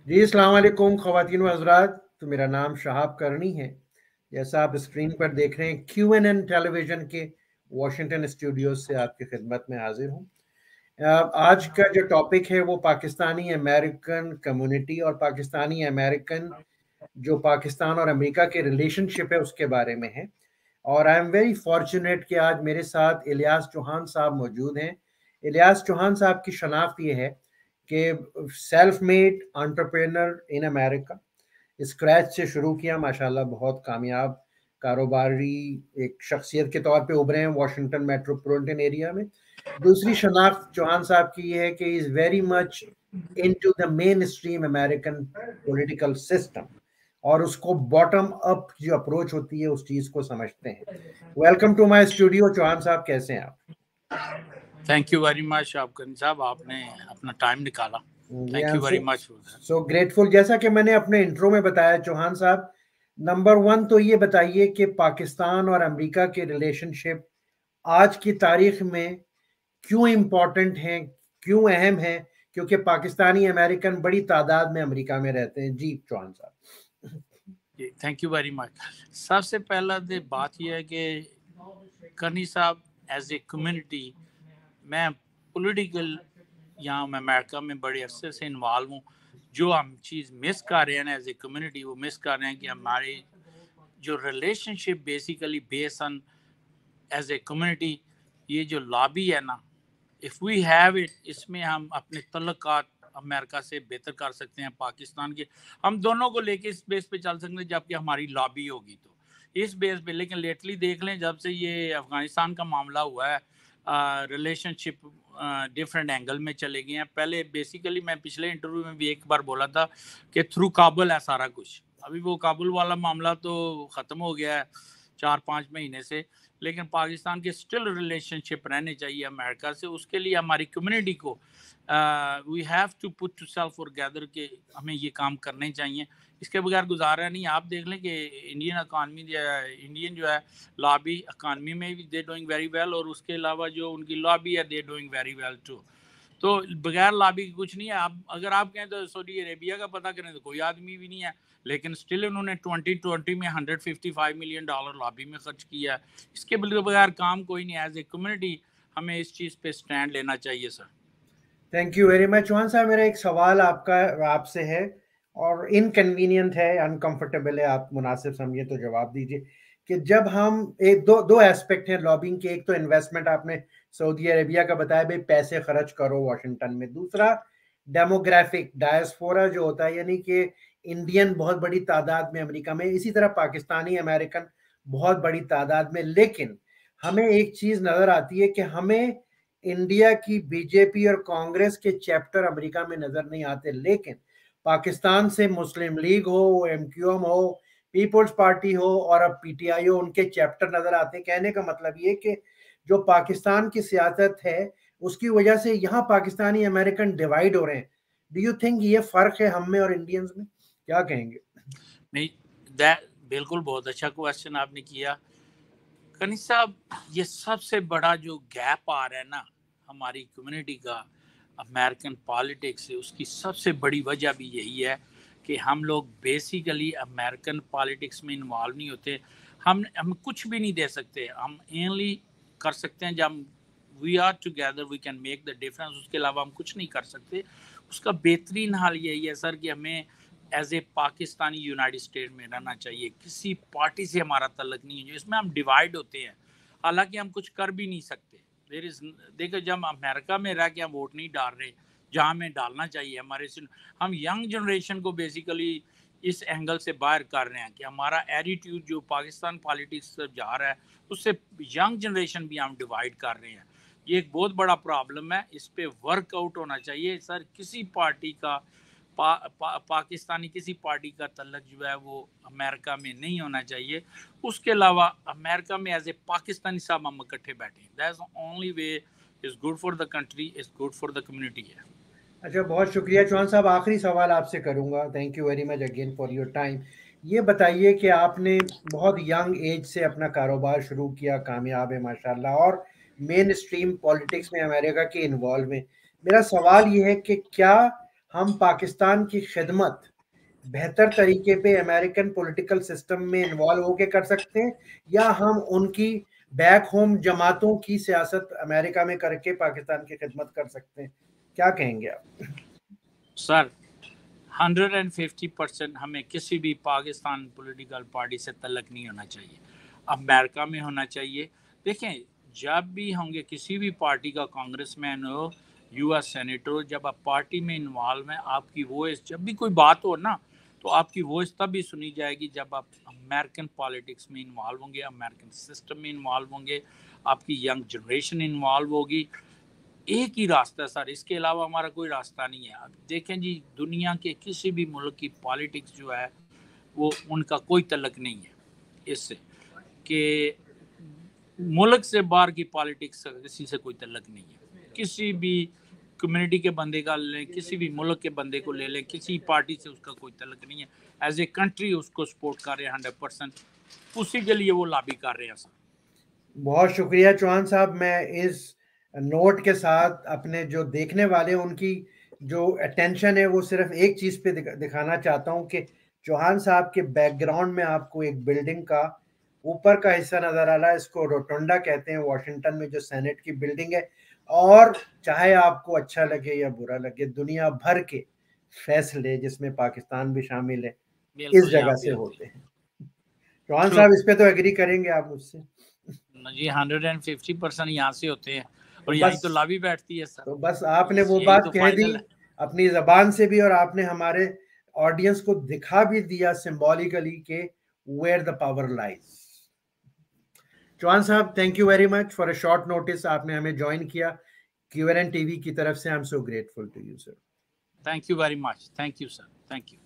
جی السلام علیکم خواتین و حضرات، تو میرا نام شہاب کرنی ہے. جیسا آپ اسکرین پر دیکھ رہے ہیں QNN ٹیلی ویژن کے واشنگٹن اسٹوڈیوز سے آپ کی خدمت میں حاضر ہوں. آج کا جو ٹاپک ہے وہ پاکستانی امریکن کمیونٹی اور پاکستانی امریکن جو پاکستان اور امریکہ کے ریلیشن شپ ہے اس کے بارے میں ہے. اور آئی ایم ویری فارچونیٹ کہ آج میرے ساتھ الیاس چوہان صاحب موجود ہیں. الیاس چوہان صاحب کی شناخت یہ ہے کہ سیلف میڈ انٹرپرینر ان امریکہ، اسکریچ سے شروع کیا، ماشاءاللہ بہت کامیاب کاروباری ایک شخصیت کے طور پہ ابھرے ہیں واشنگٹن میٹروپولیٹن ایریا میں. دوسری شناخت چوہان صاحب کی یہ ہے کہ is very much into the mainstream American political system, اور اس کو باٹم اپ جو اپروچ ہوتی ہے اس چیز کو سمجھتے ہیں. Welcome to my studio. Chauhan صاحب کیسے ہیں آپ؟ Thank you very much Shahab صاحب، آپ نے اپنا ٹائم نکالا. Thank you very much. So grateful. جیسا کہ میں نے اپنے انٹرو میں بتایا چوہان صاحب، نمبر 1 تو یہ بتائیے کہ پاکستان اور امریکہ کے ریلیشن شپ آج کی تاریخ میں کیوں امپورٹنٹ ہیں، کیوں اہم ہیں؟ کیونکہ پاکستانی امریکن بڑی تعداد میں امریکہ میں رہتے ہیں. جی چوہان صاحب. جی تھینک یو ویری مچ. سب سے پہلا بات یہ ہے کہ کرنی صاحب ایز اے کمیونٹی، میں پولیٹیکل یہاں امریکہ میں بڑے عرصے سے انوالو ہوں. جو ہم چیز مس کر رہے ہیں نا ایز اے کمیونٹی، وہ مس کر رہے ہیں کہ ہماری جو relation ship basically base on as a community, یہ جو لابی ہے نا، اف وی ہیو اٹ، اس میں ہم اپنے تعلقات امریکہ سے بہتر کر سکتے ہیں. پاکستان کے ہم دونوں کو لے کے اس بیس پہ چل سکتے ہیں جبکہ ہماری لابی ہوگی تو اس بیس پہ. لیکن لیٹلی دیکھ لیں جب سے یہ افغانستان کا معاملہ ہوا ہے، ریلیشن شپ ڈفرینٹ اینگل میں چلے گئے ہیں. پہلے بیسیکلی میں پچھلے انٹرویو میں بھی ایک بار بولا تھا کہ تھرو کابل ہے سارا کچھ. ابھی وہ کابل والا معاملہ تو ختم ہو گیا ہے 4-5 مہینے سے، لیکن پاکستان کے اسٹل ریلیشن شپ رہنے چاہیے امریکہ سے. اس کے لیے ہماری کمیونٹی کو we have to put to self together کہ ہمیں یہ کام کرنے چاہیے. اس کے بغیر گزارا نہیں. آپ دیکھ لیں کہ انڈین اکانومی انڈین جو ہے لابی اکانومی میں بھی دے ڈوئنگ ویری ویل، اور اس کے علاوہ جو ان کی لابی ہے they doing very well too. تو بغیر لابی کی کچھ نہیں ہے. اگر آپ کہیں تو سعودی عربیہ کا پتہ کریں تو کوئی آدمی بھی نہیں ہے، لیکن اسٹل انہوں نے 2020 میں $155 ملین لابی میں خرچ کیا ہے. اس کے بغیر کام کوئی نہیں. ایز اے کمیونٹی ہمیں اس چیز پہ سٹینڈ لینا چاہیے sir. Thank you very much. Chauhan sahab میرا ایک سوال آپ سے ہے، اور انکنوینئنٹ ہے، انکمفرٹیبل ہے، آپ مناسب سمجھیں تو جواب دیجیے. کہ جب ہم دو ایسپیکٹ ہیں لابنگ کے. ایک تو انویسٹمنٹ، آپ نے سعودی عربیہ کا بتایا بھائی پیسے خرچ کرو واشنگٹن میں. دوسرا ڈیموگرافک ڈائسپورا جو ہوتا ہے، یعنی کہ انڈین بہت بڑی تعداد میں امریکہ میں، اسی طرح پاکستانی امریکن بہت بڑی تعداد میں. لیکن ہمیں ایک چیز نظر آتی ہے کہ ہمیں انڈیا کی بی جے پی اور کانگریس کے چیپٹر امریکہ میں نظر نہیں آتے، لیکن پاکستان سے مسلم لیگ ہو، MQM ہو، پیپلز پارٹی ہو، اور اب PTI ہو، ان کے چیپٹر نظر آتے ہیں. کہنے کا مطلب یہ کہ جو پاکستان کی سیاست ہے اس کی وجہ سے یہاں پاکستانی امریکن ڈیوائیڈ ہو رہے ہیں. ڈو یو تھنک یہ فرق ہے ہم میں اور انڈینز میں؟ کیا کہیں گے؟ نہیں، بالکل بہت اچھا کویسچن آپ نے کیا کنی صاحب. یہ سب سے بڑا جو گیپ آ رہا ہے نا ہماری کمیونٹی کا امریکن پالیٹکس سے، اس کی سب سے بڑی وجہ بھی یہی ہے کہ ہم لوگ بیسیکلی امریکن پالیٹکس میں انوالو نہیں ہوتے. ہم کچھ بھی نہیں دے سکتے. ہم اینلی کر سکتے ہیں جب we are together we can make the difference. اس کے علاوہ ہم کچھ نہیں کر سکتے. اس کا بہترین حل یہی ہے سر کہ ہمیں as a Pakistani United state میں رہنا چاہیے. کسی پارٹی سے ہمارا تعلق نہیں ہے جو اس میں ہم ڈیوائیڈ ہوتے ہیں، حالانکہ ہم کچھ کر بھی نہیں سکتے. دیکھو جب امریکہ میں رہ کے ہم ووٹ نہیں ڈال رہے جہاں ہمیں ڈالنا چاہیے، ہم ینگ جنریشن کو بیسیکلی اس اینگل سے باہر کر رہے ہیں کہ ہمارا ایٹیٹیوڈ جو پاکستان پالیٹکس سے جا رہا ہے اس سے ینگ جنریشن بھی ہم ڈیوائیڈ کر رہے ہیں. یہ ایک بہت بڑا پرابلم ہے. اس پہ ورک آؤٹ ہونا چاہیے سر. کسی پارٹی کا پاکستانی کسی پارٹی کا تعلق جو ہے وہ امریکہ میں نہیں ہونا چاہیے. اس کے علاوہ امریکہ میں ایز اے پاکستانی صاحب ہم اکٹھے بیٹھیں. That's the only way is good for the country, is good for the community ہے. اچھا، بہت شکریہ چوہان صاحب. آخری سوال آپ سے کروں گا. Thank you very much again for your time. یہ بتائیے کہ آپ نے بہت ینگ ایج سے اپنا کاروبار شروع کیا، کامیاب ہے ماشاءاللہ، اور مین اسٹریم پالیٹکس میں امریکہ کے انوالو میں. میرا سوال یہ ہے کہ کیا ہم پاکستان کی خدمت بہتر طریقے پہ امریکن پولیٹیکل سسٹم میں انوالو ہو کے کر سکتے ہیں، یا ہم ان کی بیک ہوم جماعتوں کی سیاست امریکہ میں کر کے پاکستان کی خدمت کر سکتے ہیں؟ کیا کہیں گے آپ؟ سر 150% ہمیں کسی بھی پاکستان پولیٹیکل پارٹی سے تعلق نہیں ہونا چاہیے، امریکہ میں ہونا چاہیے. دیکھیں جب بھی ہوں گے کسی بھی پارٹی کا کانگریس مین ہو، یو ایس سینیٹر ہو، جب آپ پارٹی میں انوالو ہیں، آپ کی وائس جب بھی کوئی بات ہو نا تو آپ کی وائس تب بھی سنی جائے گی جب آپ امریکن پالیٹکس میں انوالو ہوں گے، امریکن سسٹم میں انوالو ہوں گے، آپ کی ینگ جنریشن انوالو ہوگی. ایک ہی راستہ ہے سر، اس کے علاوہ ہمارا کوئی راستہ نہیں ہے. اب دیکھیں جی دنیا کے کسی بھی ملک کی پالیٹکس جو ہے وہ ان کا کوئی تعلق نہیں ہے اس سے، کہ ملک سے باہر کی پالیٹکس کسی سے کوئی تعلق نہیں ہے. کسی بھی کمیونٹی کے بندے کا لے لیں، کسی بھی ملک کے بندے کو لے لیں، کسی پارٹی سے اس کا کوئی تعلق نہیں ہے. ایز اے کنٹری اس کو سپورٹ کر رہے ہیں 100%، اسی کے لیے وہ لابی کر رہے ہیں سر. بہت شکریہ چوہان صاحب. میں اس نوٹ کے ساتھ اپنے جو دیکھنے والے ان کی جو اٹینشن ہے وہ صرف ایک چیز پہ دکھانا چاہتا ہوں کہ چوہان صاحب کے بیک گراؤنڈ میں آپ کو ایک بلڈنگ کا اوپر کا حصہ نظر آ رہا ہے. اس کو روٹونڈا کہتے ہیں واشنگٹن میں جو سینٹ کی بلڈنگ ہے. اور چاہے آپ کو اچھا لگے یا برا لگے، دنیا بھر کے فیصلے جس میں پاکستان بھی شامل ہے اس جگہ سے ہوتے ہیں. چوہان صاحب اس پہ تو ایگری کریں گے آپ مجھ سے؟ جی 150% یہاں سے ہوتے ہیں اور یہاں تو لابی بیٹھتی ہے سر. تو بس آپ نے وہ بات کہہ دی اپنی زبان سے بھی، اور آپ نے ہمارے آڈینس کو دکھا بھی دیا سمبولیکلی کہ where the power lies. Chauhan صاحب thank you very much for a short notice, آپ نے ہمیں جوائن کیا QNN TV کی طرف سے. I am so grateful to you sir. Thank you very much. Thank you sir. Thank you.